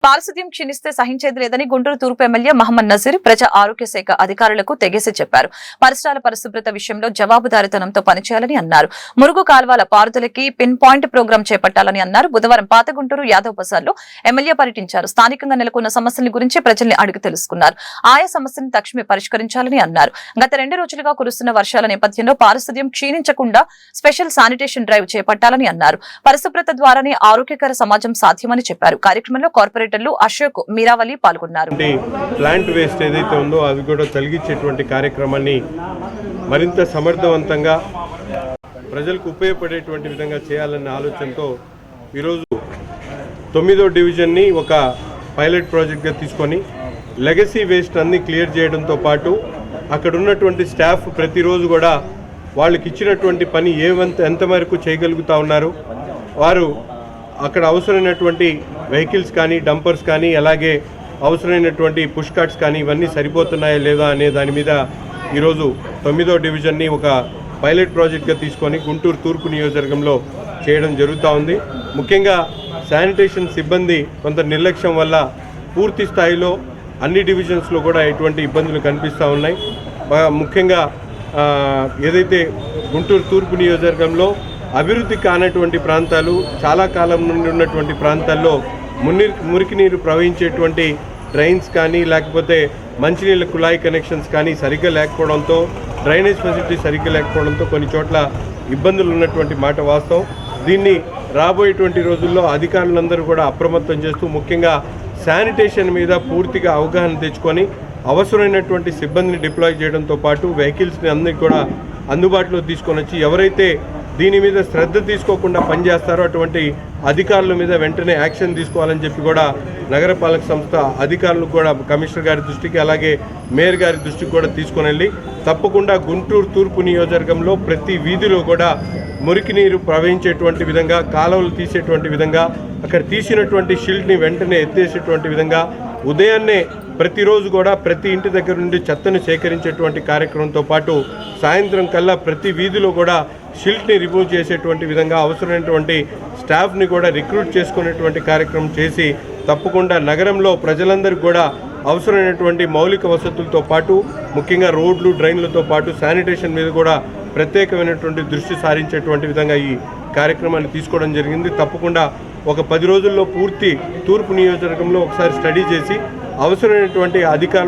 పారిశుద్ధ్యం క్షీణిస్తే సహించేది లేదని గుంటూరు తూర్పు ఎమ్మెల్యే మహమ్మద్ నజీర్ ప్రజా ఆరోగ్య శాఖ అధికారులకు తెగేసి చెప్పారు. పరిసరాల పరిశుభ్రత విషయంలో జవాబుదారీతనంతో పనిచేయాలని అన్నారు. మురుగు కాల్వల పారుదలకి పిన్ పాయింట్ ప్రోగ్రాం చేపట్టాలని అన్నారు. బుధవారం పాత గుంటూరు యాదవ్ బజార్లో ఎమ్మెల్యే పర్యటించారు. స్థానికంగా నెలకొన్న సమస్యల గురించి ప్రజల్ని అడిగి తెలుసుకున్నారు. ఆయా సమస్యలను తక్షణమే పరిష్కరించాలని అన్నారు. గత 2 రోజులుగా కురుస్తున్న వర్షాల నేపథ్యంలో పారిశుద్ధ్యం క్షీణించకుండా స్పెషల్ శానిటేషన్ డ్రైవ్ చేపట్టాలని అన్నారు. పరిశుభ్రత ద్వారానే ఆరోగ్యకర సమాజం సాధ్యమని చెప్పారు. కార్యక్రమంలో కార్పొరేట్ అశోక్ మీరావలి పాల్గొన్నారు. ప్లాంట్ వేస్ట్ ఏదైతే ఉందో అది కూడా తొలగించేటువంటి కార్యక్రమాన్ని మరింత సమర్థవంతంగా ప్రజలకు ఉపయోగపడేటువంటి విధంగా చేయాలన్న ఆలోచనతో ఈరోజు 9వ డివిజన్ని ఒక పైలట్ ప్రాజెక్ట్గా తీసుకొని లెగసీ వేస్ట్ అన్ని క్లియర్ చేయడంతో పాటు అక్కడ ఉన్నటువంటి స్టాఫ్ ప్రతిరోజు కూడా వాళ్ళకి ఇచ్చినటువంటి పని ఎంత మేరకు చేయగలుగుతూ ఉన్నారు, వారు అక్కడ అవసరమైనటువంటి వెహికల్స్ కానీ డంపర్స్ కానీ అలాగే అవసరమైనటువంటి పుష్ కార్ట్స్ కానీ ఇవన్నీ సరిపోతున్నాయా లేదా అనే దాని మీద ఈరోజు 9వ డివిజన్ని ఒక పైలట్ ప్రాజెక్ట్గా తీసుకొని గుంటూరు తూర్పు నియోజకవర్గంలో చేయడం జరుగుతూ ఉంది. ముఖ్యంగా శానిటేషన్ సిబ్బంది కొంత నిర్లక్ష్యం వల్ల పూర్తి స్థాయిలో అన్ని డివిజన్స్లో కూడా ఎటువంటి ఇబ్బందులు కనిపిస్తూ ఉన్నాయి. ముఖ్యంగా ఏదైతే గుంటూరు తూర్పు నియోజకవర్గంలో అభివృద్ధి కానటువంటి ప్రాంతాలు, చాలా కాలం నుండి ఉన్నటువంటి ప్రాంతాల్లో మురికి నీరు ప్రవహించేటువంటి డ్రైన్స్ కానీ లేకపోతే మంచినీళ్ళ కుళాయి కనెక్షన్స్ కానీ సరిగ్గా లేకపోవడంతో, డ్రైనేజ్ ఫెసిలిటీ సరిగ్గా లేకపోవడంతో కొన్ని చోట్ల ఇబ్బందులు ఉన్నటువంటి మాట వాస్తవం. దీన్ని రాబోయేటువంటి రోజుల్లో అధికారులందరూ కూడా అప్రమత్తం చేస్తూ ముఖ్యంగా శానిటేషన్ మీద పూర్తిగా అవగాహన తెచ్చుకొని అవసరమైనటువంటి సిబ్బందిని డిప్లాయ్ చేయడంతో పాటు వెహికల్స్ని అందరికీ కూడా అందుబాటులో తీసుకొని వచ్చి ఎవరైతే దీని మీద శ్రద్ధ తీసుకోకుండా పనిచేస్తారో అటువంటి అధికారుల మీద వెంటనే యాక్షన్ తీసుకోవాలని చెప్పి కూడా నగరపాలక సంస్థ అధికారులకు కూడా కమిషనర్ గారి దృష్టికి అలాగే మేయర్ గారి దృష్టికి కూడా తీసుకొని వెళ్ళి తప్పకుండా గుంటూరు తూర్పు నియోజకవర్గంలో ప్రతి వీధిలో కూడా మురికి నీరు ప్రవహించేటువంటి విధంగా, కాలువలు తీసేటువంటి విధంగా, అక్కడ తీసినటువంటి షిల్ట్ని వెంటనే ఎత్తేసేటువంటి విధంగా ఉదయాన్నే ప్రతిరోజు కూడా ప్రతి ఇంటి దగ్గర నుండి చెత్తను సేకరించేటువంటి కార్యక్రమంతో పాటు సాయంత్రం కల్లా ప్రతి వీధిలో కూడా షిల్ట్ని రిమూవ్ చేసేటువంటి విధంగా అవసరమైనటువంటి స్టాఫ్ని కూడా రిక్రూట్ చేసుకునేటువంటి కార్యక్రమం చేసి తప్పకుండా నగరంలో ప్రజలందరికీ కూడా అవసరమైనటువంటి మౌలిక వసతులతో పాటు ముఖ్యంగా రోడ్లు, డ్రైన్లతో పాటు శానిటేషన్ మీద కూడా ప్రత్యేకమైనటువంటి దృష్టి సారించేటువంటి విధంగా ఈ కార్యక్రమాన్ని తీసుకోవడం జరిగింది. తప్పకుండా ఒక 10 రోజుల్లో పూర్తి తూర్పు నియోజకవర్గంలో ఒకసారి స్టడీ చేసి అవసరమైనటువంటి అధికారులు